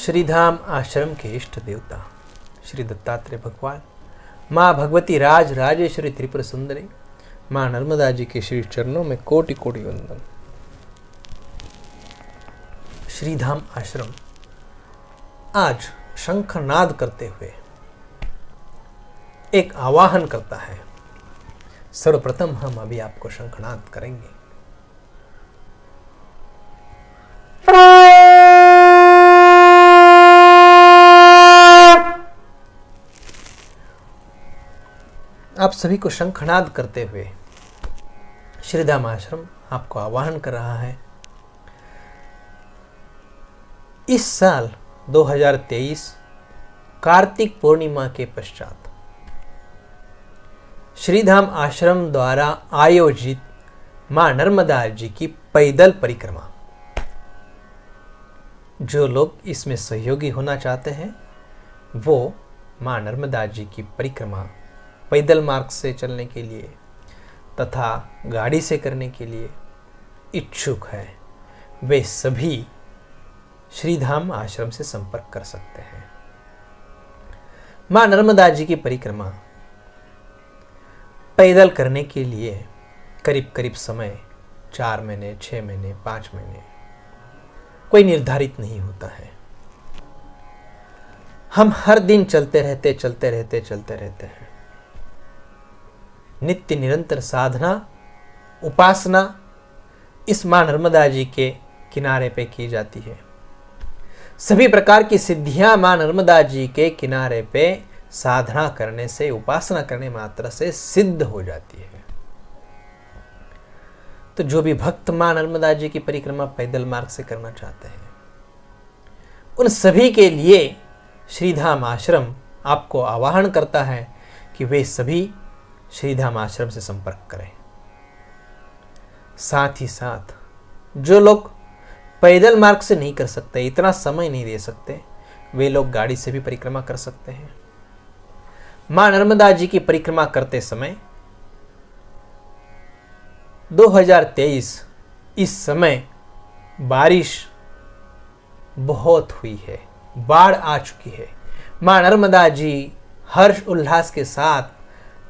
श्रीधाम आश्रम के इष्ट देवता श्री दत्तात्रेय भगवान, माँ भगवती राज राजेश्वरी त्रिपुर सुंदरी, माँ नर्मदा जी के श्री चरणों में कोटि कोटि वंदन। श्रीधाम आश्रम आज शंखनाद करते हुए एक आवाहन करता है। सर्वप्रथम हम अभी आपको शंखनाद करेंगे। आप सभी को शंखनाद करते हुए श्रीधाम आश्रम आपको आवाहन कर रहा है। इस साल 2023 कार्तिक पूर्णिमा के पश्चात श्रीधाम आश्रम द्वारा आयोजित मां नर्मदा जी की पैदल परिक्रमा, जो लोग इसमें सहयोगी होना चाहते हैं वो मां नर्मदा जी की परिक्रमा पैदल मार्ग से चलने के लिए तथा गाड़ी से करने के लिए इच्छुक है, वे सभी श्रीधाम आश्रम से संपर्क कर सकते हैं। मां नर्मदा जी की परिक्रमा पैदल करने के लिए करीब करीब समय 4 महीने, 6 महीने, 5 महीने कोई निर्धारित नहीं होता है। हम हर दिन चलते रहते हैं। नित्य निरंतर साधना उपासना इस मां नर्मदा जी के किनारे पे की जाती है। सभी प्रकार की सिद्धियां मां नर्मदा जी के किनारे पे साधना करने से, उपासना करने मात्र से सिद्ध हो जाती है। तो जो भी भक्त मां नर्मदा जी की परिक्रमा पैदल मार्ग से करना चाहते हैं, उन सभी के लिए श्रीधाम आश्रम आपको आवाहन करता है कि वे सभी श्रीधाम आश्रम से संपर्क करें। साथ ही साथ जो लोग पैदल मार्ग से नहीं कर सकते, इतना समय नहीं दे सकते, वे लोग गाड़ी से भी परिक्रमा कर सकते हैं। मां नर्मदा जी की परिक्रमा करते समय 2023 इस समय बारिश बहुत हुई है, बाढ़ आ चुकी है। मां नर्मदा जी हर्ष उल्लास के साथ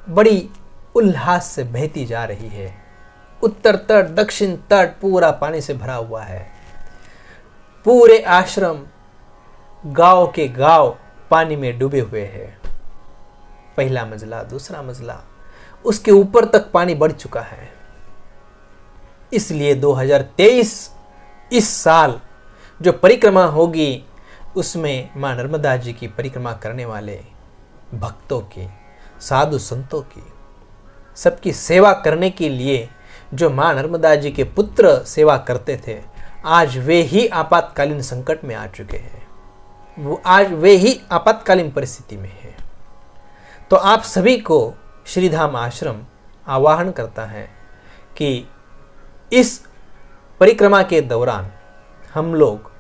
बड़ी उल्लास से बहती जा रही है। उत्तर तट, दक्षिण तट पूरा पानी से भरा हुआ है। पूरे आश्रम गांव के गांव पानी में डूबे हुए हैं। पहला मंजिला, दूसरा मंजिला, उसके ऊपर तक पानी बढ़ चुका है। इसलिए 2023 इस साल जो परिक्रमा होगी उसमें मां नर्मदा जी की परिक्रमा करने वाले भक्तों की, साधु संतों की, सबकी सेवा करने के लिए जो मां नर्मदा जी के पुत्र सेवा करते थे, आज वे ही आपातकालीन संकट में आ चुके हैं। आज वे ही आपातकालीन परिस्थिति में हैं। तो आप सभी को श्रीधाम आश्रम आवाहन करता है कि इस परिक्रमा के दौरान हम लोग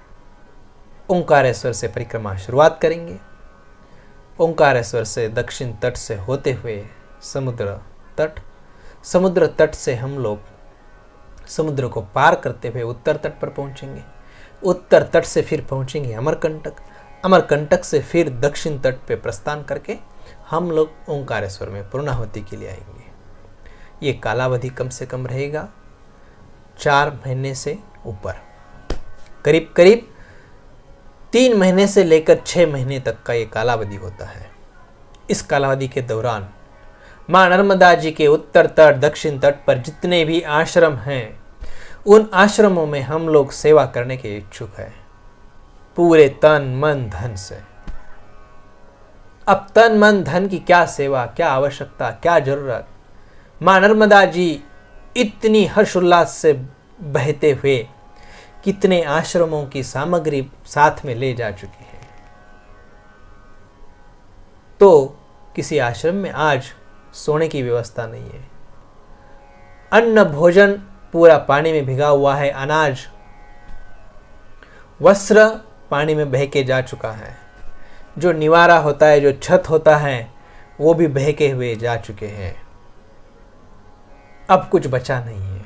ओंकारेश्वर से परिक्रमा शुरुआत करेंगे। ओंकारेश्वर से दक्षिण तट से होते हुए समुद्र तट से हम लोग समुद्र को पार करते हुए उत्तर तट पर पहुंचेंगे। उत्तर तट से फिर पहुंचेंगे अमरकंटक। अमरकंटक से फिर दक्षिण तट पे प्रस्थान करके हम लोग ओंकारेश्वर में पूर्णाहुति के लिए आएंगे। ये कालावधि कम से कम रहेगा 4 महीने से ऊपर, करीब करीब 3 महीने से लेकर 6 महीने तक का ये कालावधि होता है। इस कालावधि के दौरान मां नर्मदा जी के उत्तर तट, दक्षिण तट पर जितने भी आश्रम हैं, उन आश्रमों में हम लोग सेवा करने के इच्छुक हैं, पूरे तन मन धन से। अब तन मन धन की क्या सेवा, क्या आवश्यकता, क्या जरूरत। मां नर्मदा जी इतनी हर्षोल्लास से बहते हुए कितने आश्रमों की सामग्री साथ में ले जा चुकी है। तो किसी आश्रम में आज सोने की व्यवस्था नहीं है। अन्न भोजन पूरा पानी में भिगा हुआ है। अनाज, वस्त्र पानी में बह के जा चुका है। जो निवारा होता है, जो छत होता है, वो भी बहके हुए जा चुके हैं। अब कुछ बचा नहीं है।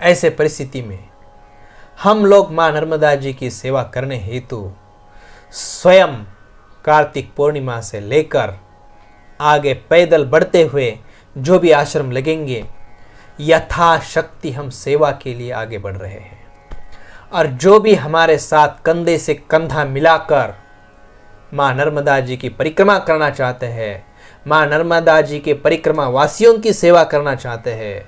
ऐसे परिस्थिति में हम लोग मां नर्मदा जी की सेवा करने हेतु स्वयं कार्तिक पूर्णिमा से लेकर आगे पैदल बढ़ते हुए जो भी आश्रम लगेंगे, यथाशक्ति हम सेवा के लिए आगे बढ़ रहे हैं। और जो भी हमारे साथ कंधे से कंधा मिलाकर माँ नर्मदा जी की परिक्रमा करना चाहते हैं, माँ नर्मदा जी के परिक्रमा वासियों की सेवा करना चाहते हैं,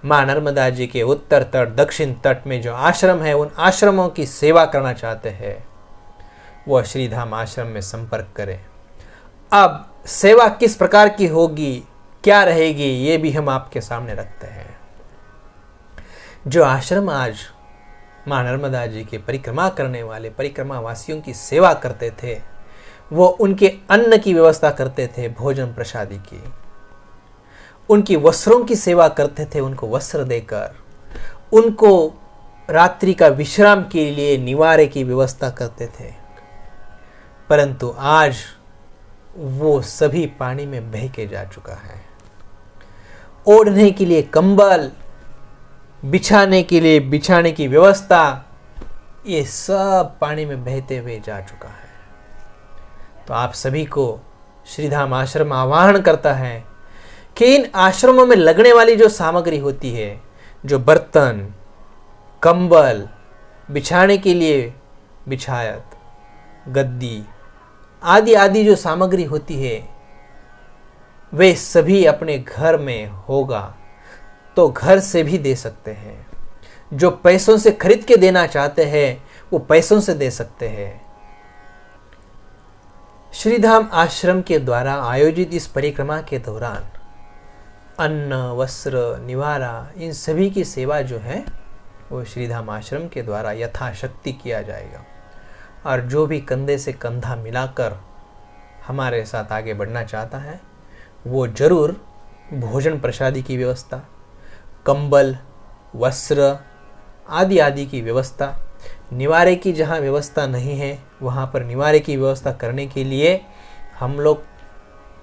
माँ नर्मदा जी के उत्तर तट दक्षिण तट में जो आश्रम है उन आश्रमों की सेवा करना चाहते हैं, वह श्रीधाम आश्रम में संपर्क करें। अब सेवा किस प्रकार की होगी, क्या रहेगी, ये भी हम आपके सामने रखते हैं। जो आश्रम आज माँ नर्मदा जी की परिक्रमा करने वाले परिक्रमा वासियों की सेवा करते थे, वो उनके अन्न की व्यवस्था करते थे, भोजन प्रसादी की, उनकी वस्त्रों की सेवा करते थे, उनको वस्त्र देकर, उनको रात्रि का विश्राम के लिए निवारे की व्यवस्था करते थे। परंतु आज वो सभी पानी में बह के जा चुका है। ओढ़ने के लिए कंबल, बिछाने के लिए बिछाने की व्यवस्था, ये सब पानी में बहते हुए जा चुका है। तो आप सभी को श्रीधाम आश्रम आह्वान करता है कि इन आश्रमों में लगने वाली जो सामग्री होती है, जो बर्तन, कंबल, बिछाने के लिए बिछायत, गद्दी आदि आदि जो सामग्री होती है, वे सभी अपने घर में होगा तो घर से भी दे सकते हैं। जो पैसों से खरीद के देना चाहते हैं वो पैसों से दे सकते हैं। श्रीधाम आश्रम के द्वारा आयोजित इस परिक्रमा के दौरान अन्न, वस्त्र, निवारा, इन सभी की सेवा जो है वो श्रीधाम आश्रम के द्वारा यथाशक्ति किया जाएगा। और जो भी कंधे से कंधा मिलाकर हमारे साथ आगे बढ़ना चाहता है, वो जरूर भोजन प्रसादी की व्यवस्था, कंबल, वस्त्र आदि आदि की व्यवस्था, निवारे की जहाँ व्यवस्था नहीं है वहाँ पर निवारे की व्यवस्था करने के लिए हम लोग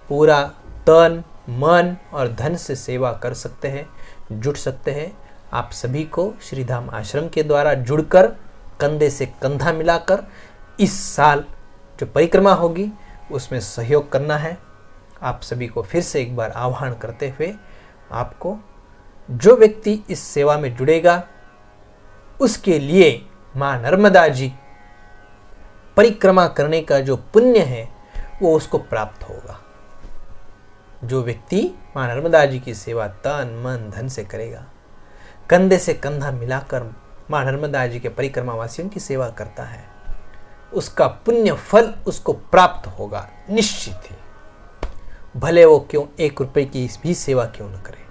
पूरा तन, मन और धन से सेवा कर सकते हैं, जुट सकते हैं। आप सभी को श्रीधाम आश्रम के द्वारा जुड़कर कंधे से कंधा मिलाकर इस साल जो परिक्रमा होगी उसमें सहयोग करना है। आप सभी को फिर से एक बार आह्वान करते हुए, आपको जो व्यक्ति इस सेवा में जुड़ेगा उसके लिए माँ नर्मदा जी परिक्रमा करने का जो पुण्य है वो उसको प्राप्त होगा। जो व्यक्ति माँ नर्मदा जी की सेवा तन, मन, धन से करेगा, कंधे से कंधा मिलाकर माँ नर्मदा जी के परिक्रमा वासियों की सेवा करता है, उसका पुण्य फल उसको प्राप्त होगा निश्चित ही। भले वो क्यों 1 रुपए की भी सेवा क्यों न करे,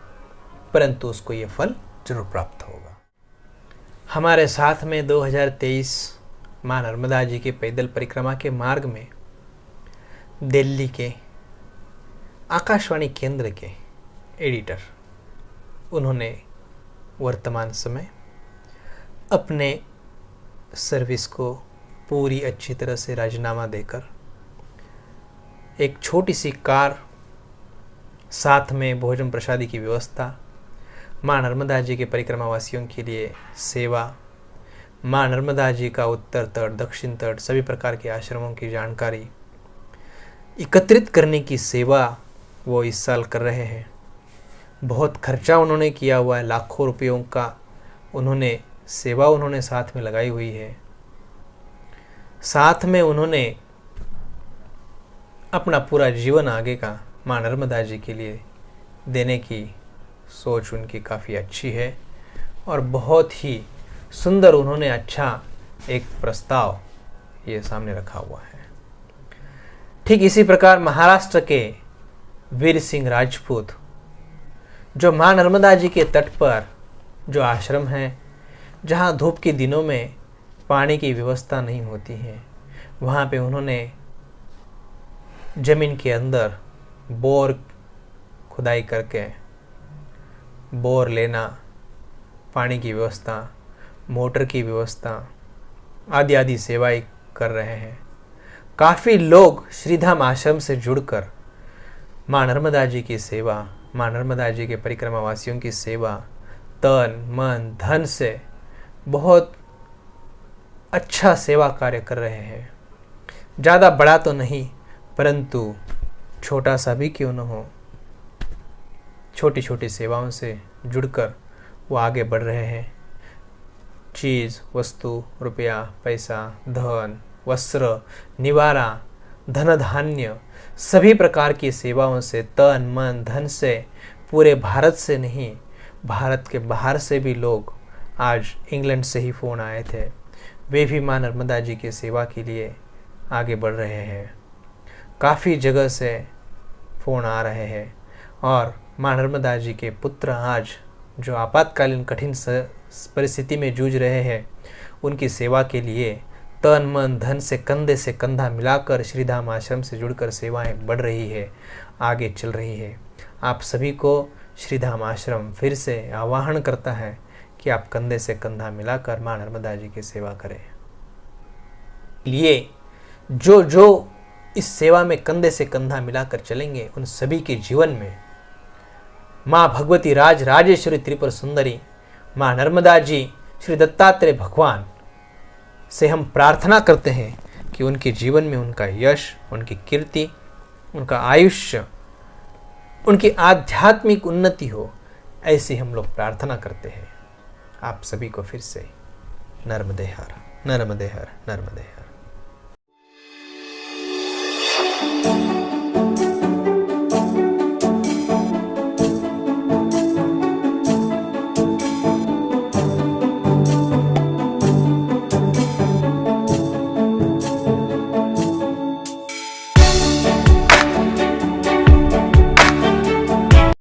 परंतु उसको ये फल जरूर प्राप्त होगा। हमारे साथ में 2023 माँ नर्मदा जी के पैदल परिक्रमा के मार्ग में दिल्ली के आकाशवाणी केंद्र के एडिटर, उन्होंने वर्तमान समय अपने सर्विस को पूरी अच्छी तरह से राजीनामा देकर एक छोटी सी कार, साथ में भोजन प्रसादी की व्यवस्था, माँ नर्मदा जी के परिक्रमा वासियों के लिए सेवा, माँ नर्मदा जी का उत्तर तट, दक्षिण तट सभी प्रकार के आश्रमों की जानकारी एकत्रित करने की सेवा वो इस साल कर रहे हैं। बहुत खर्चा उन्होंने किया हुआ है, लाखों रुपयों का सेवा उन्होंने साथ में लगाई हुई है। साथ में उन्होंने अपना पूरा जीवन आगे का माँ नर्मदा जी के लिए देने की सोच उनकी काफ़ी अच्छी है और बहुत ही सुंदर उन्होंने अच्छा एक प्रस्ताव ये सामने रखा हुआ है। ठीक इसी प्रकार महाराष्ट्र के वीर सिंह राजपूत, जो माँ नर्मदा जी के तट पर जो आश्रम है, जहाँ धूप के दिनों में पानी की व्यवस्था नहीं होती है, वहाँ पे उन्होंने ज़मीन के अंदर बोर खुदाई करके बोर लेना, पानी की व्यवस्था, मोटर की व्यवस्था आदि आदि सेवाएं कर रहे हैं। काफ़ी लोग श्रीधाम आश्रम से जुड़कर माँ नर्मदा जी की सेवा, माँ नर्मदा जी के परिक्रमा वासियों की सेवा तन, मन, धन से बहुत अच्छा सेवा कार्य कर रहे हैं। ज़्यादा बड़ा तो नहीं, परंतु छोटा सा भी क्यों न हो, छोटी छोटी सेवाओं से जुड़कर वो आगे बढ़ रहे हैं। चीज़, वस्तु, रुपया, पैसा, धन, वस्त्र, निवारा, धन धान्य, सभी प्रकार की सेवाओं से, तन मन धन से, पूरे भारत से नहीं, भारत के बाहर से भी लोग, आज इंग्लैंड से ही फ़ोन आए थे, वे भी माँ नर्मदा जी की सेवा के लिए आगे बढ़ रहे हैं। काफ़ी जगह से फ़ोन आ रहे हैं और माँ नर्मदा जी के पुत्र आज जो आपातकालीन कठिन परिस्थिति में जूझ रहे हैं, उनकी सेवा के लिए तन मन धन से कंधा मिलाकर श्रीधाम आश्रम से जुड़कर सेवाएं बढ़ रही है, आगे चल रही है। आप सभी को श्रीधाम आश्रम फिर से आह्वान करता है कि आप कंधे से कंधा मिलाकर माँ नर्मदा जी की सेवा करें। लिए जो जो इस सेवा में कंधे से कंधा मिलाकर चलेंगे, उन सभी के जीवन में माँ भगवती राज राजेश्वरी त्रिपुर सुंदरी, माँ नर्मदा जी, श्री दत्तात्रेय भगवान से हम प्रार्थना करते हैं कि उनके जीवन में उनका यश, उनकी कीर्ति, उनका आयुष्य, उनकी आध्यात्मिक उन्नति हो, ऐसी हम लोग प्रार्थना करते हैं। आप सभी को फिर से नर्मदे हर, नर्मदे हर, नर्मदे हर।